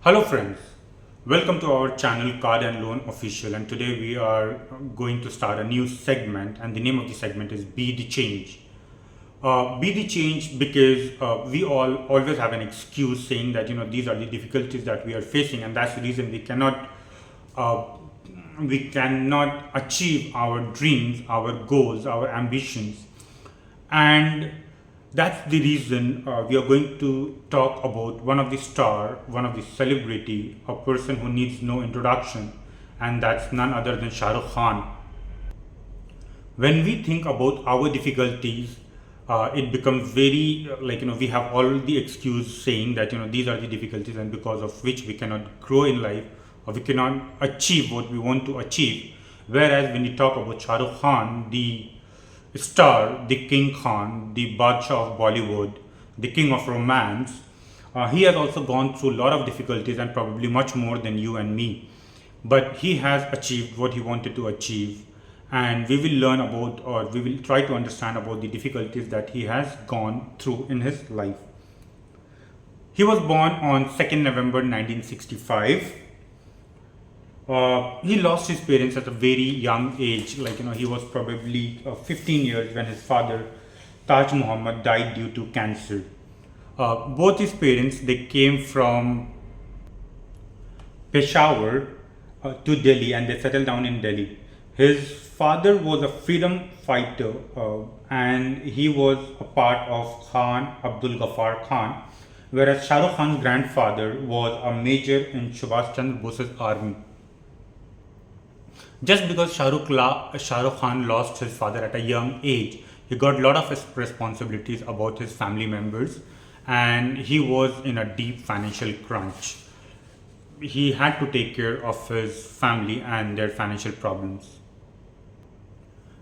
Hello friends, welcome to our channel Card and Loan Official, and today we are going to start a new segment, and the name of the segment is Be the Change. Be the change because we all always have an excuse saying that these are the difficulties that we are facing, and that's the reason uh, we cannot achieve our dreams, our goals, our ambitions, and that's the reason we are going to talk about one of the star, one of the celebrity, a person who needs no introduction, and that's none other than Shah Rukh Khan. When we think about our difficulties, it becomes very we have all the excuse saying that these are the difficulties and because of which we cannot grow in life or we cannot achieve what we want to achieve. Whereas when you talk about Shah Rukh Khan, the star, the King Khan, the Badshah of Bollywood, the king of romance, he has also gone through a lot of difficulties and probably much more than you and me. But he has achieved what he wanted to achieve, and we will learn about, or we will try to understand about the difficulties that he has gone through in his life. He was born on 2nd November 1965. He lost his parents at a very young age, he was probably 15 years when his father Taj Muhammad died due to cancer. Both his parents, they came from Peshawar to Delhi, and they settled down in Delhi. His father was a freedom fighter, and he was a part of Khan Abdul Ghaffar Khan, whereas Shah Rukh Khan's grandfather was a major in Subhash Chandra Bose's army. Just because Shah Rukh Khan lost his father at a young age, he got a lot of responsibilities about his family members, and he was in a deep financial crunch. He had to take care of his family and their financial problems.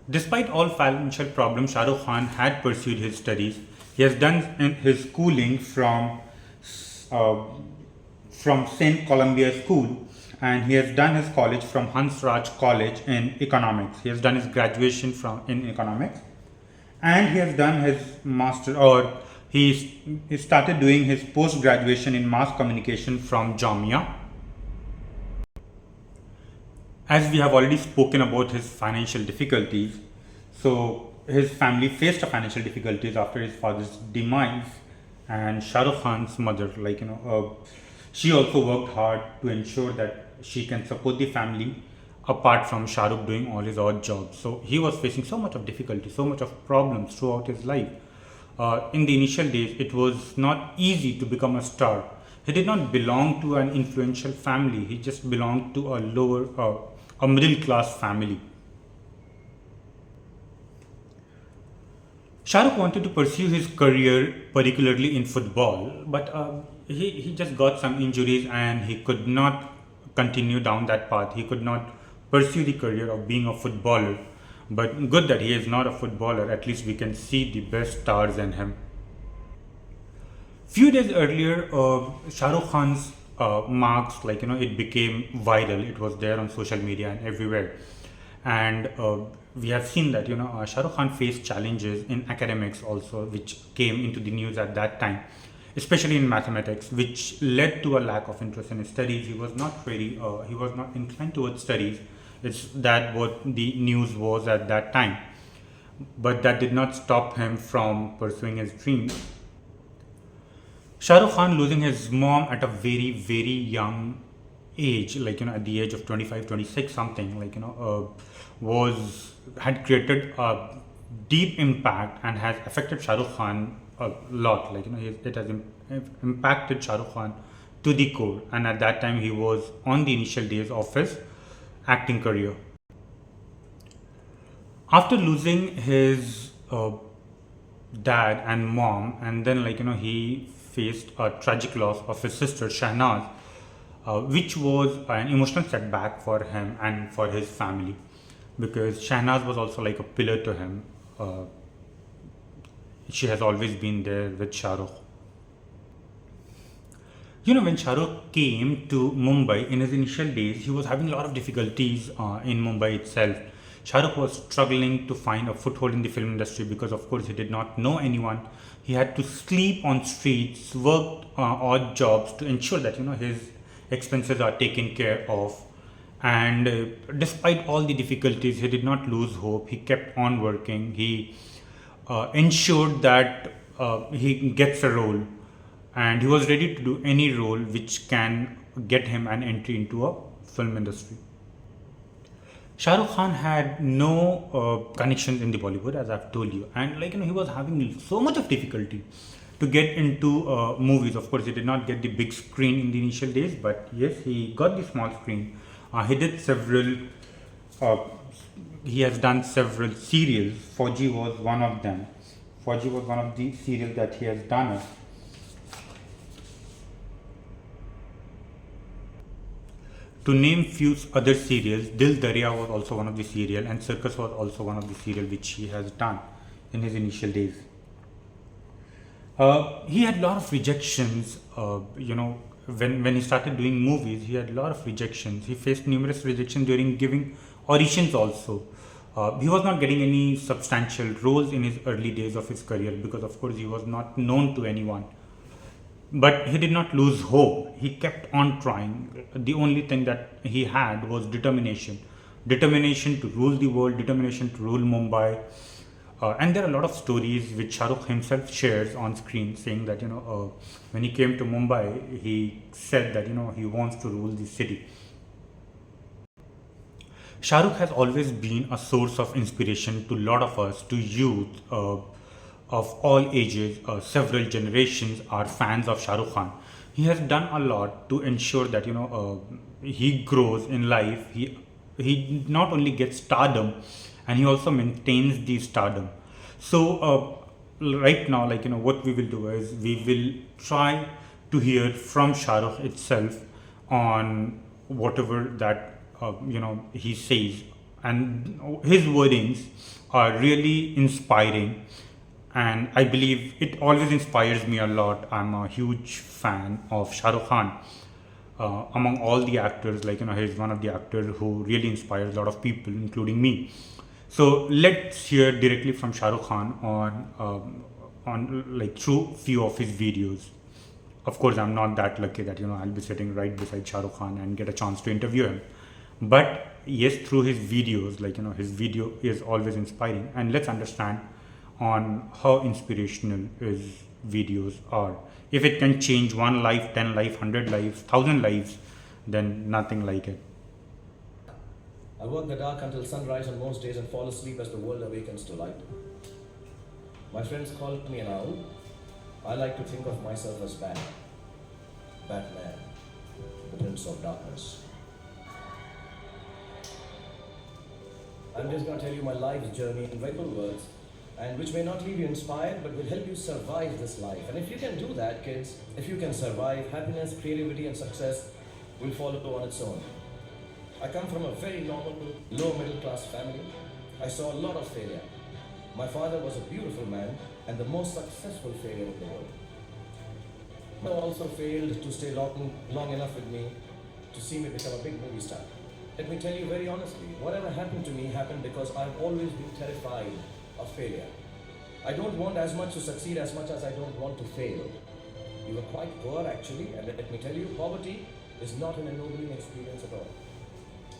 Despite all financial problems, Shah Rukh Khan had pursued his studies. He has done his schooling uh, from St. Columbia School, and he has done his college from Hansraj College in economics. He has done his graduation from in economics, and he has done his master, or he started doing his post graduation in mass communication from Jamia. As we have already spoken about his financial difficulties, so his family faced a financial difficulties after his father's demise, and Shah Rukh Khan's mother, she also worked hard to ensure that she can support the family apart from Shah Rukh doing all his odd jobs. So he was facing so much of difficulty, so much of problems throughout his life. In the initial days, it was not easy to become a star. He did not belong to an influential family. He just belonged to a middle class family. Shah Rukh wanted to pursue his career, particularly in football, but he just got some injuries and he could not continue down that path. He could not pursue the career of being a footballer. But good that he is not a footballer, at least we can see the best stars in him. Few days earlier, Shah Rukh Khan's marks, it became viral. It was there on social media and everywhere. And we have seen that Shah Rukh Khan faced challenges in academics also, which came into the news at that time, especially in mathematics, which led to a lack of interest in his studies. He was not inclined towards studies. It's that what the news was at that time. But that did not stop him from pursuing his dreams. Shah Rukh Khan losing his mom at a very, very young age, at the age of 25, 26 something, had created a deep impact and has affected Shah Rukh Khan a lot. It has impacted Shah Rukh Khan to the core, and at that time he was on the initial days of his acting career. After losing his dad and mom, and then he faced a tragic loss of his sister Shahnaz, which was an emotional setback for him and for his family, because Shahnaz was also like a pillar to him. She has always been there with Shah Rukh. When Shah Rukh came to Mumbai in his initial days, he was having a lot of difficulties in Mumbai itself. Shah Rukh was struggling to find a foothold in the film industry because, of course, he did not know anyone. He had to sleep on streets, work odd jobs to ensure that his expenses are taken care of. And despite all the difficulties, he did not lose hope. He kept on working. He ensured that he gets a role, and he was ready to do any role which can get him an entry into a film industry. Shah Rukh Khan had no connections in the Bollywood, as I've told you, and he was having so much of difficulty to get into movies. Of course, he did not get the big screen in the initial days, but yes, he got the small screen. He did several. Uh, he has done several serials. Fauji was one of them. Fauji was one of the serials that he has done. To name few other serials, Dil Darya was also one of the serial, and Circus was also one of the serial which he has done in his initial days. He had a lot of rejections. When he started doing movies, he had a lot of rejections. He faced numerous rejections during giving auditions also. He was not getting any substantial roles in his early days of his career because, of course, he was not known to anyone. But he did not lose hope. He kept on trying. The only thing that he had was determination. Determination to rule the world, determination to rule Mumbai. And there are a lot of stories which Shah Rukh himself shares on screen, saying that when he came to Mumbai, he said that he wants to rule the city. Shah Rukh has always been a source of inspiration to a lot of us, to youth of all ages. Several generations are fans of Shah Rukh Khan. He has done a lot to ensure that he grows in life. He not only gets stardom, and he also maintains the stardom. So right now, what we will do is we will try to hear from Shah Rukh itself on whatever that he says, and his wordings are really inspiring, and I believe it always inspires me a lot. I'm a huge fan of Shah Rukh Khan. Among all the actors, he's one of the actors who really inspires a lot of people, including me. So let's hear directly from Shah Rukh Khan on through few of his videos. Of course, I'm not that lucky that I'll be sitting right beside Shah Rukh Khan and get a chance to interview him. But yes, through his videos, his video is always inspiring, and let's understand on how inspirational his videos are. If it can change one life, 10 life, 100 lives, 1,000 lives, then nothing like it. I work the dark until sunrise on most days and fall asleep as the world awakens to light. My friends call me an owl. I like to think of myself as Batman, the Prince of Darkness. I'm just going to tell you my life's journey in simple words, and which may not leave you inspired, but will help you survive this life. And if you can do that, kids, if you can survive, happiness, creativity, and success will follow on its own. I come from a very normal, low middle class family. I saw a lot of failure. My father was a beautiful man and the most successful failure in the world. He also failed to stay long enough with me to see me become a big movie star. Let me tell you very honestly, whatever happened to me happened because I've always been terrified of failure. I don't want as much to succeed as much as I don't want to fail. We were quite poor actually, and let me tell you, poverty is not an ennobling experience at all.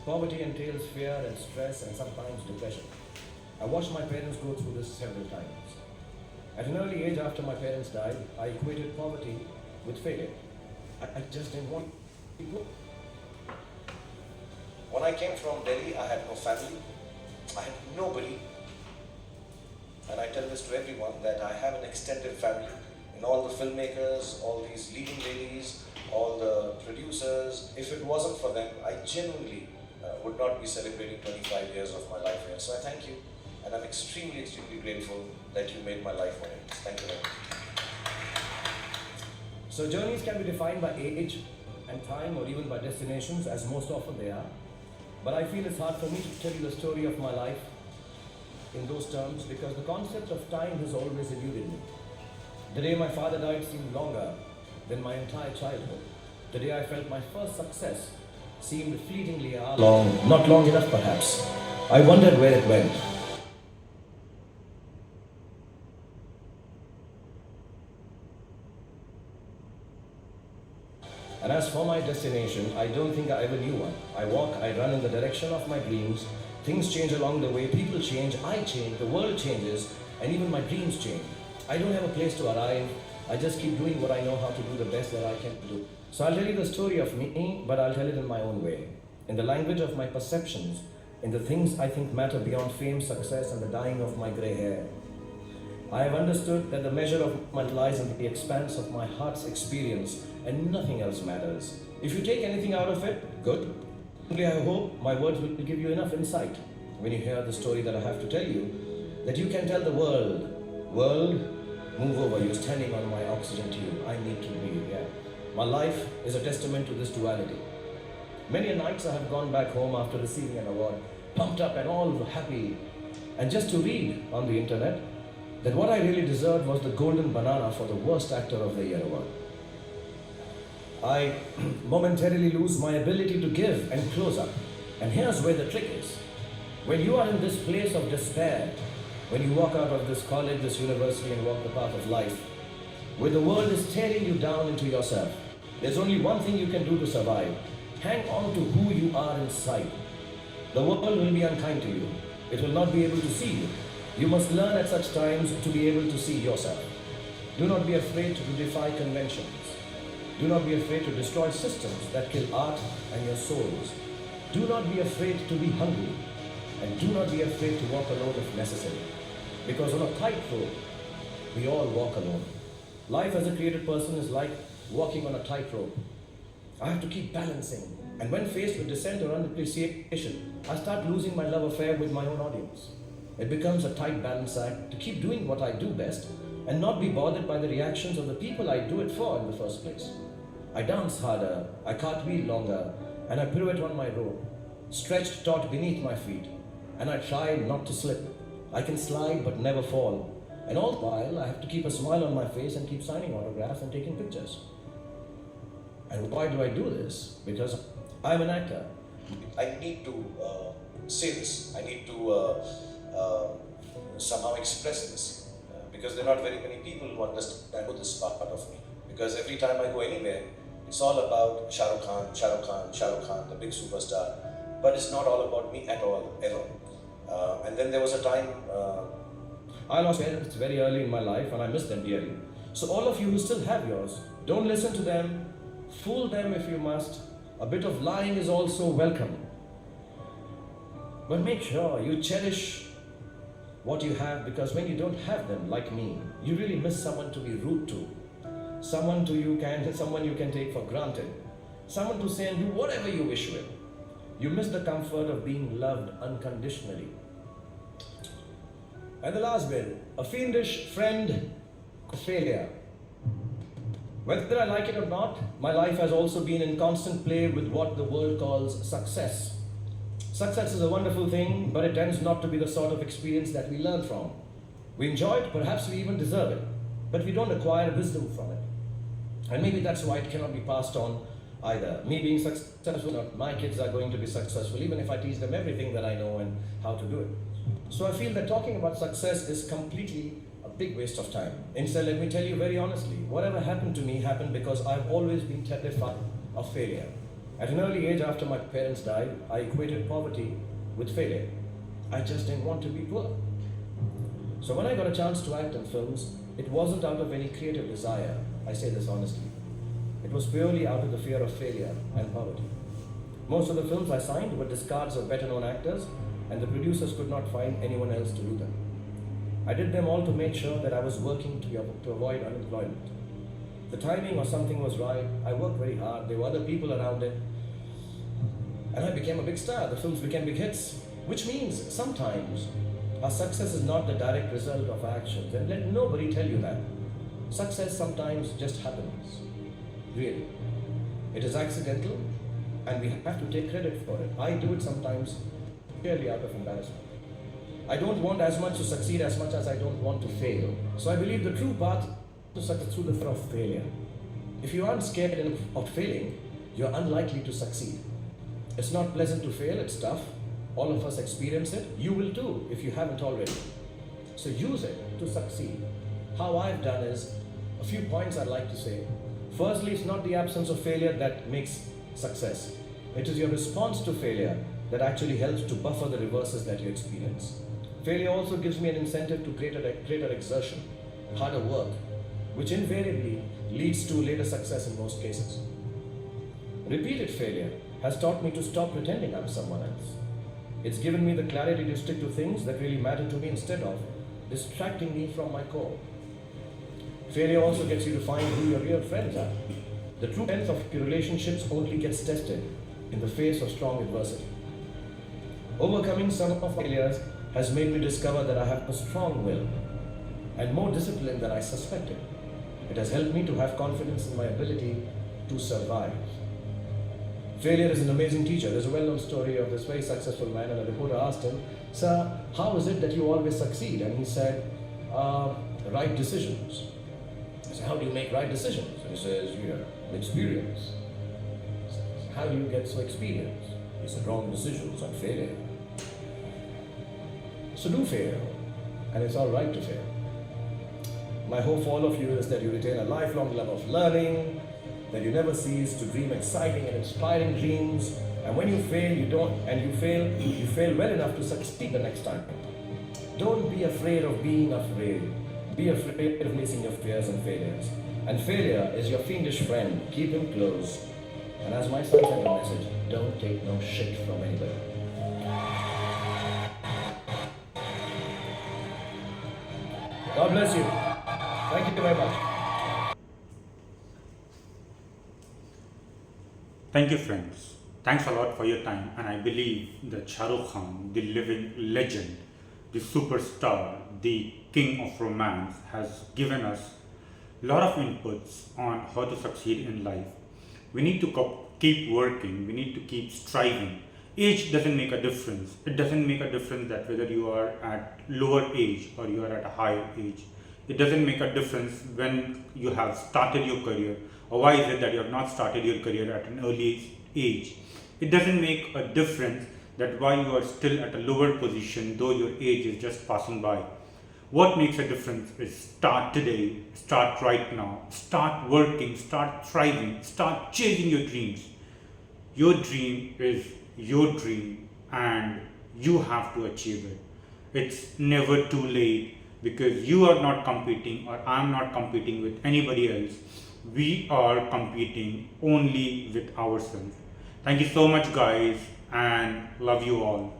Poverty entails fear and stress and sometimes depression. I watched my parents go through this several times. At an early age after my parents died, I equated poverty with failure. I just didn't want people. When I came from Delhi, I had no family. I had nobody. And I tell this to everyone that I have an extended family. And all the filmmakers, all these leading ladies, all the producers, if it wasn't for them, I genuinely would not be celebrating 25 years of my life here. So I thank you, and I'm extremely, extremely grateful that you made my life what it is. Thank you very much. So journeys can be defined by age and time, or even by destinations, as most often they are. But I feel it's hard for me to tell you the story of my life in those terms because the concept of time has always eluded me. The day my father died seemed longer than my entire childhood. The day I felt my first success seemed fleetingly long, not long enough perhaps. I wondered where it went. And as for my my destination, I don't think I ever knew one. I walk, I run in the direction of my dreams. Things change along the way, people change, I change, the world changes, and even my dreams change. I don't have a place to arrive. I just keep doing what I know how to do the best that I can do. So I'll tell you the story of me, but I'll tell it in my own way. In the language of my perceptions, in the things I think matter beyond fame, success, and the dyeing of my grey hair. I have understood that the measure of my life lies in the expanse of my heart's experience, and nothing else matters. If you take anything out of it, good. Only I hope my words will give you enough insight when you hear the story that I have to tell you, that you can tell the world, move over, you're standing on my oxygen tube, I need to breathe, yeah. My life is a testament to this duality. Many nights I have gone back home after receiving an award, pumped up and all happy, and just to read on the internet that what I really deserved was the golden banana for the worst actor of the year award. I momentarily lose my ability to give and close up. And here's where the trick is. When you are in this place of despair, when you walk out of this college, this university, and walk the path of life, where the world is tearing you down into yourself, there's only one thing you can do to survive. Hang on to who you are inside. The world will be unkind to you. It will not be able to see you. You must learn at such times to be able to see yourself. Do not be afraid to defy conventions. Do not be afraid to destroy systems that kill art and your souls. Do not be afraid to be hungry. And do not be afraid to walk alone if necessary. Because on a tightrope, we all walk alone. Life as a created person is like walking on a tightrope. I have to keep balancing. And when faced with dissent or unappreciation, I start losing my love affair with my own audience. It becomes a tight balance act to keep doing what I do best and not be bothered by the reactions of the people I do it for in the first place. I dance harder, I cartwheel longer, and I pirouette on my rope, stretched taut beneath my feet, and I try not to slip. I can slide but never fall. And all the while, I have to keep a smile on my face and keep signing autographs and taking pictures. And why do I do this? Because I'm an actor. I need to say this. I need to somehow express this. Because there are not very many people who understand this part of me. Because every time I go anywhere, it's all about Shah Rukh Khan, Shah Rukh Khan, Shah Rukh Khan, the big superstar. But it's not all about me at all, ever. And then there was a time I lost parents very early in my life and I miss them dearly. So all of you who still have yours, don't listen to them, fool them if you must. A bit of lying is also welcome. But make sure you cherish what you have, because when you don't have them, like me, you really miss someone to be rude to. Someone you can take for granted. Someone to say and do whatever you wish with. You miss the comfort of being loved unconditionally. And the last bit, a fiendish friend of failure. Whether I like it or not, my life has also been in constant play with what the world calls success. Success is a wonderful thing, but it tends not to be the sort of experience that we learn from. We enjoy it, perhaps we even deserve it, but we don't acquire wisdom from it. And maybe that's why it cannot be passed on either. Me being successful, or my kids are going to be successful, even if I teach them everything that I know and how to do it. So I feel that talking about success is completely a big waste of time. Instead, let me tell you very honestly, whatever happened to me happened because I've always been terrified of failure. At an early age after my parents died, I equated poverty with failure. I just didn't want to be poor. So when I got a chance to act in films, it wasn't out of any creative desire. I say this honestly. It was purely out of the fear of failure and poverty. Most of the films I signed were discards of better known actors, and the producers could not find anyone else to do them. I did them all to make sure that I was working to avoid unemployment. The timing or something was right, I worked very hard, there were other people around it, and I became a big star. The films became big hits, which means sometimes our success is not the direct result of our actions, and let nobody tell you that. Success sometimes just happens, really. It is accidental, and we have to take credit for it. I do it sometimes purely out of embarrassment. I don't want as much to succeed as much as I don't want to fail. So I believe the true path to success through the fear of failure. If you aren't scared of failing, you're unlikely to succeed. It's not pleasant to fail, it's tough. All of us experience it. You will too if you haven't already. So use it to succeed. How I've done is a few points I'd like to say. Firstly, it's not the absence of failure that makes success. It is your response to failure that actually helps to buffer the reverses that you experience. Failure also gives me an incentive to greater exertion, harder work, which invariably leads to later success in most cases. Repeated failure has taught me to stop pretending I'm someone else. It's given me the clarity to stick to things that really matter to me instead of distracting me from my core. Failure also gets you to find who your real friends are. The true strength of your relationships only gets tested in the face of strong adversity. Overcoming some of my failures has made me discover that I have a strong will and more discipline than I suspected. It has helped me to have confidence in my ability to survive. Failure is an amazing teacher. There's a well-known story of this very successful man, and a reporter asked him, "Sir, how is it that you always succeed?" And he said, "Right decisions." He said, "How do you make right decisions?" And he says, "Experience." He says, "How do you get so experienced?" He said, "Wrong decisions and failure." So do fail, and it's all right to fail. My hope for all of you is that you retain a lifelong love of learning, that you never cease to dream exciting and inspiring dreams, and when you fail, you fail well enough to succeed the next time. Don't be afraid of being afraid. Be afraid of facing your fears and failures. And failure is your fiendish friend. Keep him close. And as my son said in the message, don't take no shit from anybody. God bless you. Thank you very much. Thank you, friends. Thanks a lot for your time. And I believe that Shah Rukh Khan, the living legend, the superstar, the king of romance, has given us a lot of inputs on how to succeed in life. We need to keep working. We need to keep striving. Age doesn't make a difference. It doesn't make a difference that whether you are at lower age or you are at a higher age. It doesn't make a difference when you have started your career, or why is it that you have not started your career at an early age. It doesn't make a difference that why you are still at a lower position though your age is just passing by. What makes a difference is start today, start right now, start working, start thriving, start chasing your dreams. Your dream is your dream and you have to achieve it. It's never too late because you are not competing or I'm not competing with anybody else. We are competing only with ourselves. Thank you so much, guys, and love you all.